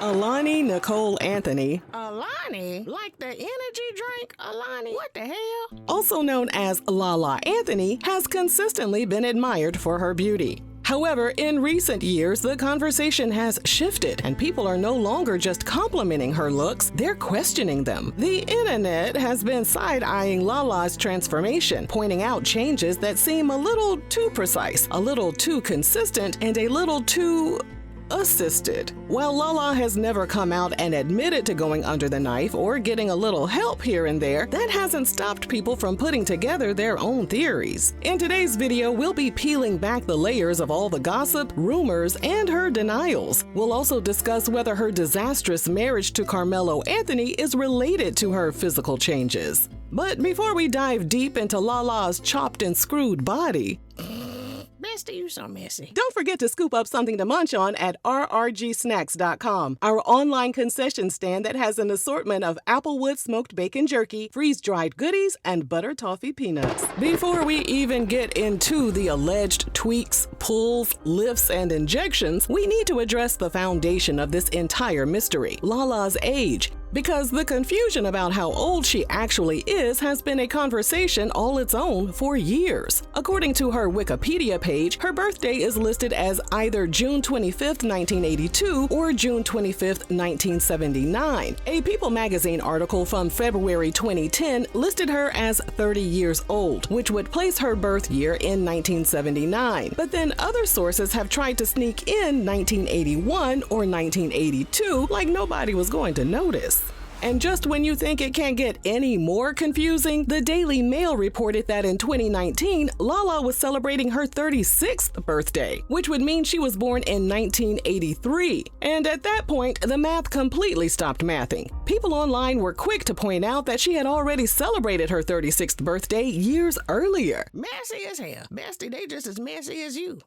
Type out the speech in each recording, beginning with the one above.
Alani Nicole Anthony, Alani? Like the energy drink, Alani? What the hell? also known as Lala Anthony, has consistently been admired for her beauty. However, in recent years, the conversation has shifted, and people are no longer just complimenting her looks, they're questioning them. The internet has been side-eyeing Lala's transformation, pointing out changes that seem a little too precise, a little too consistent, and a little too assisted. While Lala has never come out and admitted to going under the knife or getting a little help here and there, that hasn't stopped people from putting together their own theories. In today's video, we'll be peeling back the layers of all the gossip, rumors, and her denials. We'll also discuss whether her disastrous marriage to Carmelo Anthony is related to her physical changes. But before we dive deep into Lala's chopped and screwed body, Bestie, you so messy. don't forget to scoop up something to munch on at rrgsnacks.com, our online concession stand that has an assortment of Applewood smoked bacon jerky, freeze-dried goodies, and butter toffee peanuts. Before we even get into the alleged tweaks, pulls, lifts, and injections, we need to address the foundation of this entire mystery, Lala's age. Because the confusion about how old she actually is has been a conversation all its own for years. According to her Wikipedia page, her birthday is listed as either June 25th, 1982 or June 25th, 1979. A People magazine article from February 2010 listed her as 30 years old, which would place her birth year in 1979. But then other sources have tried to sneak in 1981 or 1982 like nobody was going to notice. And just when you think it can't get any more confusing, the Daily Mail reported that in 2019, Lala was celebrating her 36th birthday, which would mean she was born in 1983. And at that point, the math completely stopped mathing. People online were quick to point out that she had already celebrated her 36th birthday years earlier. Messy as hell. Bestie, they just as messy as you.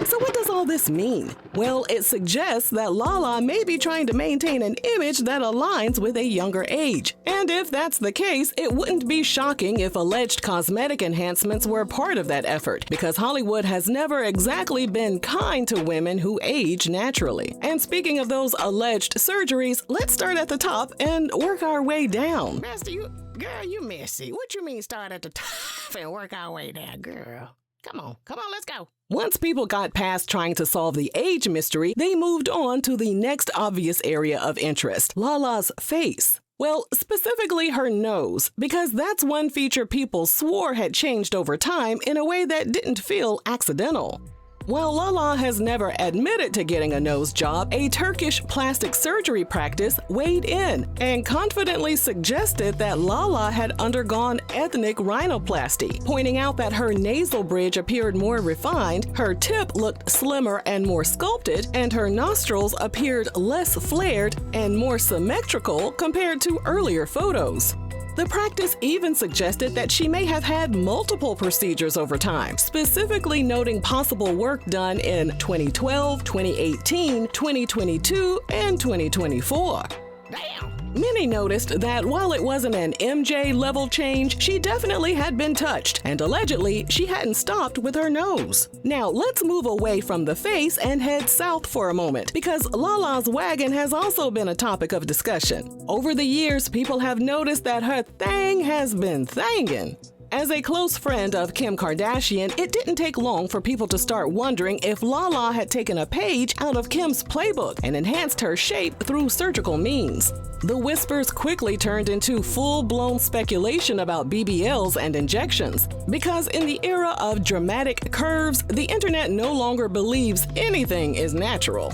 So what does all this mean? Well, it suggests that Lala may be trying to maintain an image that aligns with a younger age. And if that's the case, it wouldn't be shocking if alleged cosmetic enhancements were part of that effort, because Hollywood has never exactly been kind to women who age naturally. And speaking of those alleged surgeries, let's start at the top and work our way down. Bestie, girl, you messy. What you mean start at the top and work our way down, girl? Come on, let's go. Once people got past trying to solve the age mystery, they moved on to the next obvious area of interest, Lala's face. Well, specifically her nose, because that's one feature people swore had changed over time in a way that didn't feel accidental. While Lala has never admitted to getting a nose job, a Turkish plastic surgery practice weighed in and confidently suggested that Lala had undergone ethnic rhinoplasty, pointing out that her nasal bridge appeared more refined, her tip looked slimmer and more sculpted, and her nostrils appeared less flared and more symmetrical compared to earlier photos. The practice even suggested that she may have had multiple procedures over time, specifically noting possible work done in 2012, 2018, 2022, and 2024. Damn. Many noticed that while it wasn't an MJ-level change, she definitely had been touched, and allegedly, she hadn't stopped with her nose. Now, let's move away from the face and head south for a moment, because Lala's wagon has also been a topic of discussion. Over the years, people have noticed that her thang has been thangin'. As a close friend of Kim Kardashian, it didn't take long for people to start wondering if Lala had taken a page out of Kim's playbook and enhanced her shape through surgical means. The whispers quickly turned into full-blown speculation about BBLs and injections, because in the era of dramatic curves, the internet no longer believes anything is natural.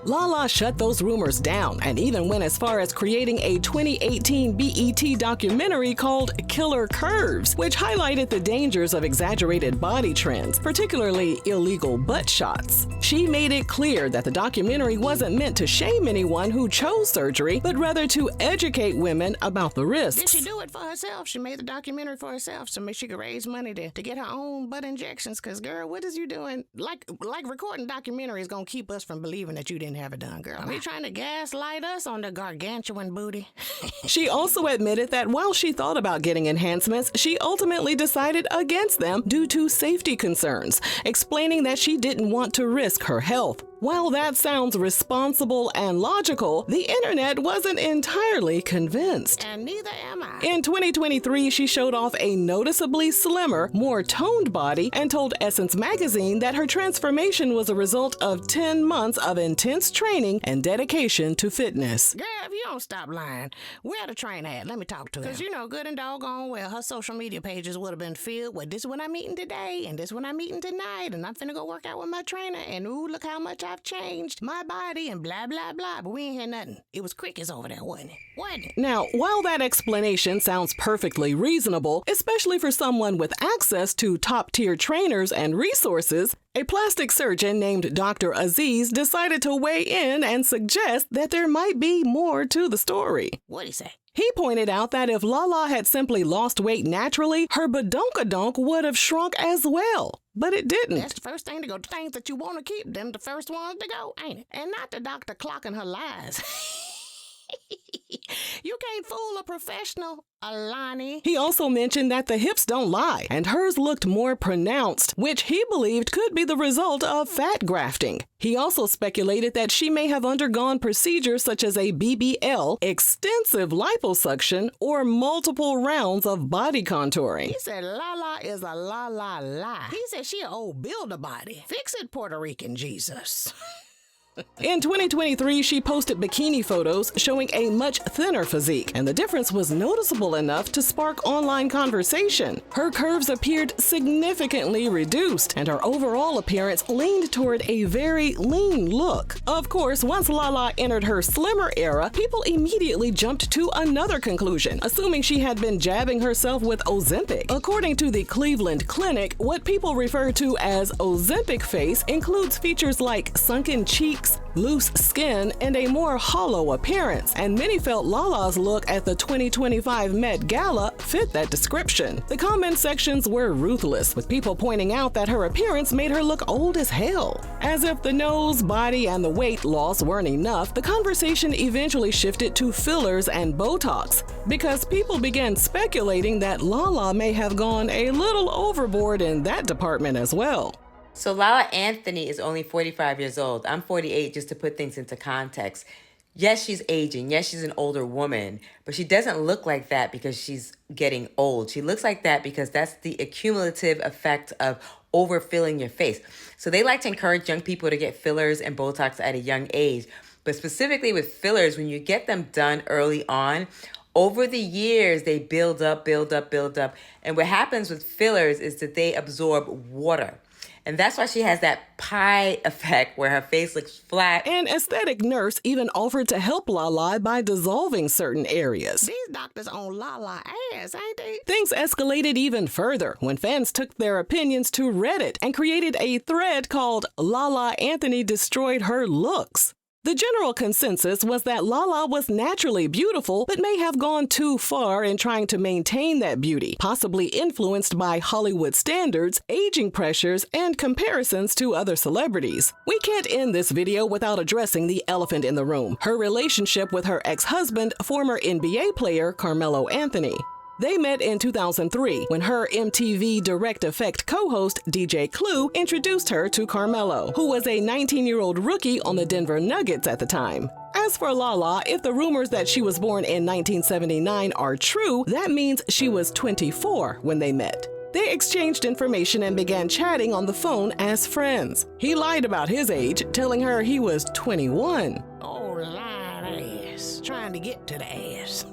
Lala shut those rumors down and even went as far as creating a 2018 BET documentary called Killer Curves, which highlighted the dangers of exaggerated body trends, particularly illegal butt shots. She made it clear that the documentary wasn't meant to shame anyone who chose surgery, but rather to educate women about the risks. Did she do it for herself? She made the documentary for herself so she could raise money to get her own butt injections. Because, girl, what is you doing? Like recording documentary is going to keep us from believing that you didn't have it done, girl. Are you trying to gaslight us on the gargantuan booty? She also admitted that while she thought about getting enhancements, she ultimately decided against them due to safety concerns, explaining that she didn't want to risk her health. While that sounds responsible and logical, the internet wasn't entirely convinced. And neither am I. In 2023, she showed off a noticeably slimmer, more toned body and told Essence magazine that her transformation was a result of 10 months of intense training and dedication to fitness. Girl, if you don't stop lying, where the trainer at? Let me talk to her. Because you know good and doggone well her social media pages would have been filled with this one I'm eating today and this one I'm eating tonight and I'm finna go work out with my trainer and ooh, look how much I've changed my body and blah, blah, blah. But we ain't hear nothing. It was crickets over there, wasn't it? Wasn't it? Now, while that explanation sounds perfectly reasonable, especially for someone with access to top-tier trainers and resources, a plastic surgeon named Dr. Aziz decided to weigh in and suggest that there might be more to the story. What'd he say? He pointed out that if Lala had simply lost weight naturally, her badonkadonk would have shrunk as well. But it didn't. That's the first thing to go. The things that you want to keep, them the first ones to go, ain't it? And not the doctor clocking her lies. You can't fool a professional, Alani. He also mentioned that the hips don't lie, and hers looked more pronounced, which he believed could be the result of fat grafting. He also speculated that she may have undergone procedures such as a BBL, extensive liposuction, or multiple rounds of body contouring. He said Lala is a la. He said she an old builder body. Fix it, Puerto Rican Jesus. In 2023, she posted bikini photos showing a much thinner physique, and the difference was noticeable enough to spark online conversation. Her curves appeared significantly reduced, and her overall appearance leaned toward a very lean look. Of course, once Lala entered her slimmer era, people immediately jumped to another conclusion, assuming she had been jabbing herself with Ozempic. According to the Cleveland Clinic, what people refer to as Ozempic face includes features like sunken cheeks, loose skin, and a more hollow appearance, and many felt Lala's look at the 2025 Met Gala fit that description. The comment sections were ruthless, with people pointing out that her appearance made her look old as hell. As if the nose, body, and the weight loss weren't enough, the conversation eventually shifted to fillers and Botox, because people began speculating that Lala may have gone a little overboard in that department as well. So Lala Anthony is only 45 years old. I'm 48, just to put things into context. Yes, she's aging. Yes, she's an older woman, but she doesn't look like that because she's getting old. She looks like that because that's the accumulative effect of overfilling your face. So they like to encourage young people to get fillers and Botox at a young age. But specifically with fillers, when you get them done early on, over the years, they build up. And what happens with fillers is that they absorb water. And that's why she has that pie effect where her face looks flat. An aesthetic nurse even offered to help Lala by dissolving certain areas. These doctors on Lala ass, ain't they? Things escalated even further when fans took their opinions to Reddit and created a thread called Lala Anthony Destroyed Her Looks. The general consensus was that Lala was naturally beautiful, but may have gone too far in trying to maintain that beauty, possibly influenced by Hollywood standards, aging pressures, and comparisons to other celebrities. We can't end this video without addressing the elephant in the room, her relationship with her ex-husband, former NBA player Carmelo Anthony. They met in 2003 when her MTV Direct Effect co-host DJ Clue introduced her to Carmelo, who was a 19-year-old rookie on the Denver Nuggets at the time. As for Lala, if the rumors that she was born in 1979 are true, that means she was 24 when they met. They exchanged information and began chatting on the phone as friends. He lied about his age, telling her he was 21. Oh, lying ass. Trying to get to the ass.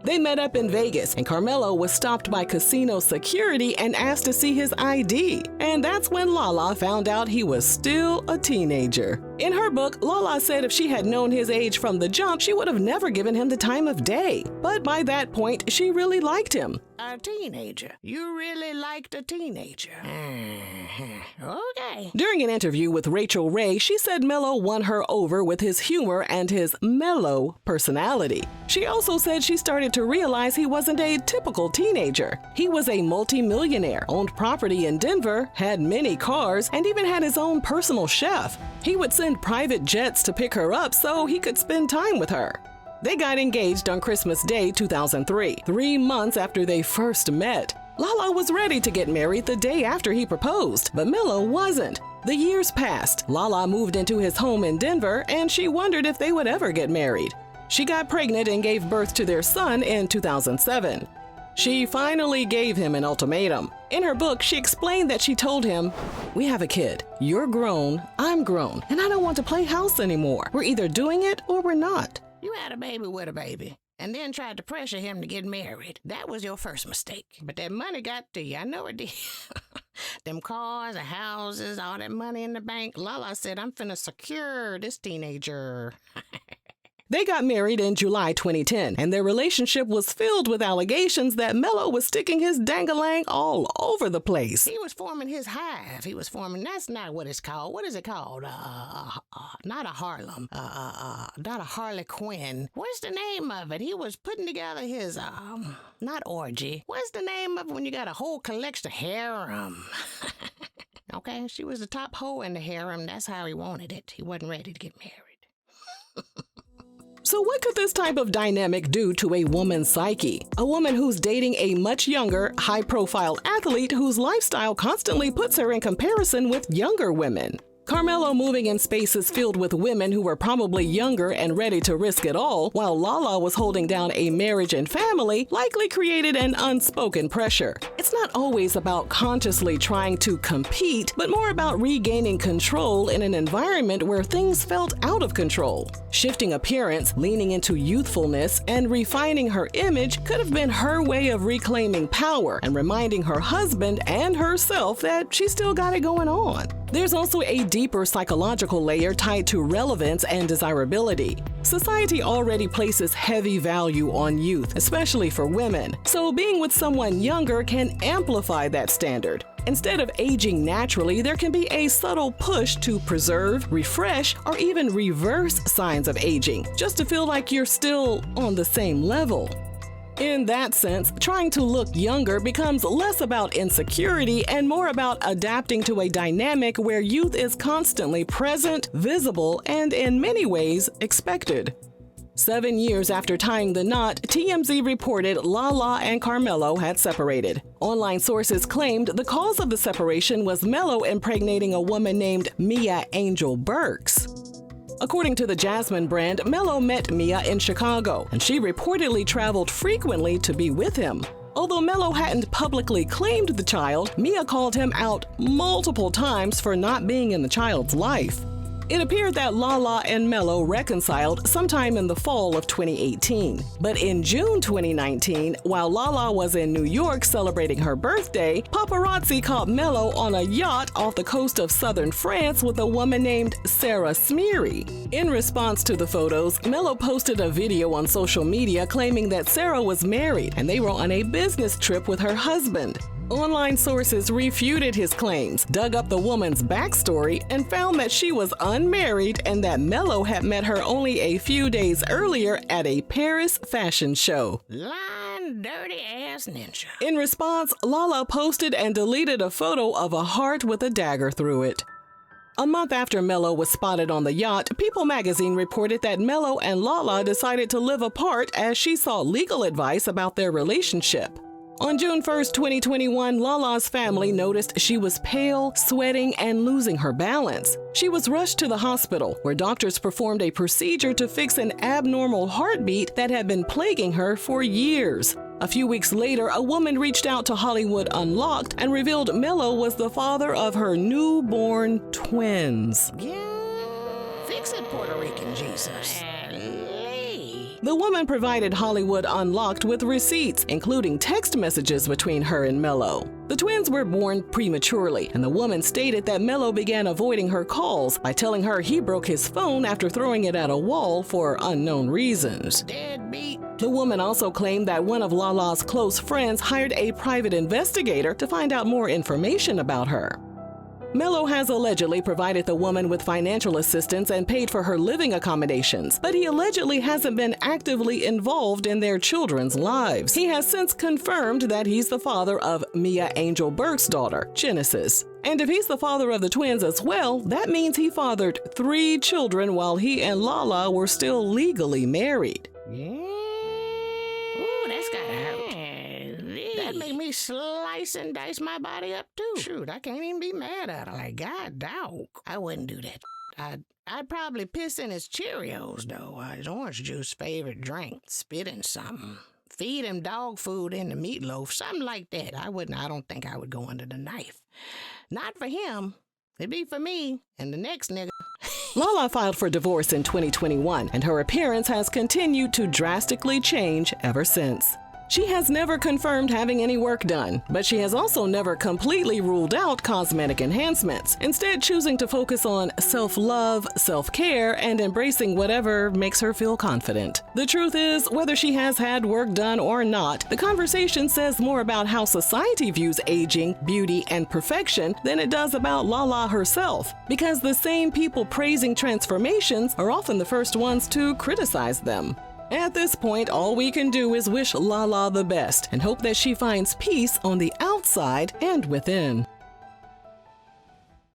They met up in Vegas, and Carmelo was stopped by casino security and asked to see his ID. And that's when Lala found out he was still a teenager. In her book, Lala said if she had known his age from the jump, she would have never given him the time of day. But by that point, she really liked him. A teenager. You really liked a teenager. Okay. During an interview with Rachel Ray, she said Melo won her over with his humor and his mellow personality. She also said she started to realize he wasn't a typical teenager. He was a multi-millionaire, owned property in Denver, had many cars, and even had his own personal chef. He would send private jets to pick her up so he could spend time with her. They got engaged on Christmas Day 2003, 3 months after they first met. Lala was ready to get married the day after he proposed, but Melo wasn't. The years passed. Lala moved into his home in Denver, and she wondered if they would ever get married. She got pregnant and gave birth to their son in 2007. She finally gave him an ultimatum. In her book, she explained that she told him, "We have a kid. You're grown, I'm grown, and I don't want to play house anymore. We're either doing it or we're not." You had a baby with a baby, and then tried to pressure him to get married. That was your first mistake. But that money got to you. I know it did. Them cars, the houses, all that money in the bank. Lala said, "I'm finna secure this teenager." They got married in July 2010, and their relationship was filled with allegations that Melo was sticking his dangalang all over the place. He was forming his hive. That's not what it's called. What is it called? Not a Harlem. Not a Harley Quinn. What's the name of it? He was putting together his, not orgy. What's the name of it when you got a whole collection of harem? Okay, she was the top hoe in the harem. That's how he wanted it. He wasn't ready to get married. So what could this type of dynamic do to a woman's psyche? A woman who's dating a much younger, high-profile athlete whose lifestyle constantly puts her in comparison with younger women. Carmelo moving in spaces filled with women who were probably younger and ready to risk it all, while Lala was holding down a marriage and family, likely created an unspoken pressure. It's not always about consciously trying to compete, but more about regaining control in an environment where things felt out of control. Shifting appearance, leaning into youthfulness, and refining her image could have been her way of reclaiming power and reminding her husband and herself that she still got it going on. There's also a deeper psychological layer tied to relevance and desirability. Society already places heavy value on youth, especially for women, so being with someone younger can amplify that standard. Instead of aging naturally, there can be a subtle push to preserve, refresh, or even reverse signs of aging, just to feel like you're still on the same level. In that sense, trying to look younger becomes less about insecurity and more about adapting to a dynamic where youth is constantly present, visible, and in many ways expected. 7 years after tying the knot, TMZ reported Lala and Carmelo had separated. Online sources claimed the cause of the separation was Melo impregnating a woman named Mia Angel Burks. According to the Jasmine brand, Melo met Mia in Chicago, and she reportedly traveled frequently to be with him. Although Melo hadn't publicly claimed the child, Mia called him out multiple times for not being in the child's life. It appeared that Lala and Melo reconciled sometime in the fall of 2018. But in June 2019, while Lala was in New York celebrating her birthday, paparazzi caught Melo on a yacht off the coast of southern France with a woman named Sarah Smeary. In response to the photos, Melo posted a video on social media claiming that Sarah was married and they were on a business trip with her husband. Online sources refuted his claims, dug up the woman's backstory, and found that she was unmarried and that Melo had met her only a few days earlier at a Paris fashion show. Lying, dirty-ass ninja. In response, Lala posted and deleted a photo of a heart with a dagger through it. A month after Melo was spotted on the yacht, People magazine reported that Melo and Lala decided to live apart as she sought legal advice about their relationship. On June 1st, 2021, Lala's family noticed she was pale, sweating, and losing her balance. She was rushed to the hospital, where doctors performed a procedure to fix an abnormal heartbeat that had been plaguing her for years. A few weeks later, a woman reached out to Hollywood Unlocked and revealed Melo was the father of her newborn twins. Yeah, fix it, Puerto Rican Jesus. The woman provided Hollywood Unlocked with receipts, including text messages between her and Melo. The twins were born prematurely, and the woman stated that Melo began avoiding her calls by telling her he broke his phone after throwing it at a wall for unknown reasons. Deadbeat. The woman also claimed that one of Lala's close friends hired a private investigator to find out more information about her. Melo has allegedly provided the woman with financial assistance and paid for her living accommodations, but he allegedly hasn't been actively involved in their children's lives. He has since confirmed that he's the father of Mia Angel Burks' daughter, Genesis. And if he's the father of the twins as well, that means he fathered 3 children while he and Lala were still legally married. Yeah. Ooh, that's gotta hurt. That That'd make me slice and dice my body up too. Shoot, I can't even be mad at her. Like, God, dog. I wouldn't do that. I'd probably piss in his Cheerios, though. His orange juice favorite drink. Spit in something. Feed him dog food in the meatloaf. Something like that. I don't think I would go under the knife. Not for him. It'd be for me and the next nigga. Lala filed for divorce in 2021, and her appearance has continued to drastically change ever since. She has never confirmed having any work done, but she has also never completely ruled out cosmetic enhancements, instead choosing to focus on self-love, self-care, and embracing whatever makes her feel confident. The truth is, whether she has had work done or not, the conversation says more about how society views aging, beauty, and perfection than it does about Lala herself, because the same people praising transformations are often the first ones to criticize them. At this point, all we can do is wish Lala the best and hope that she finds peace on the outside and within.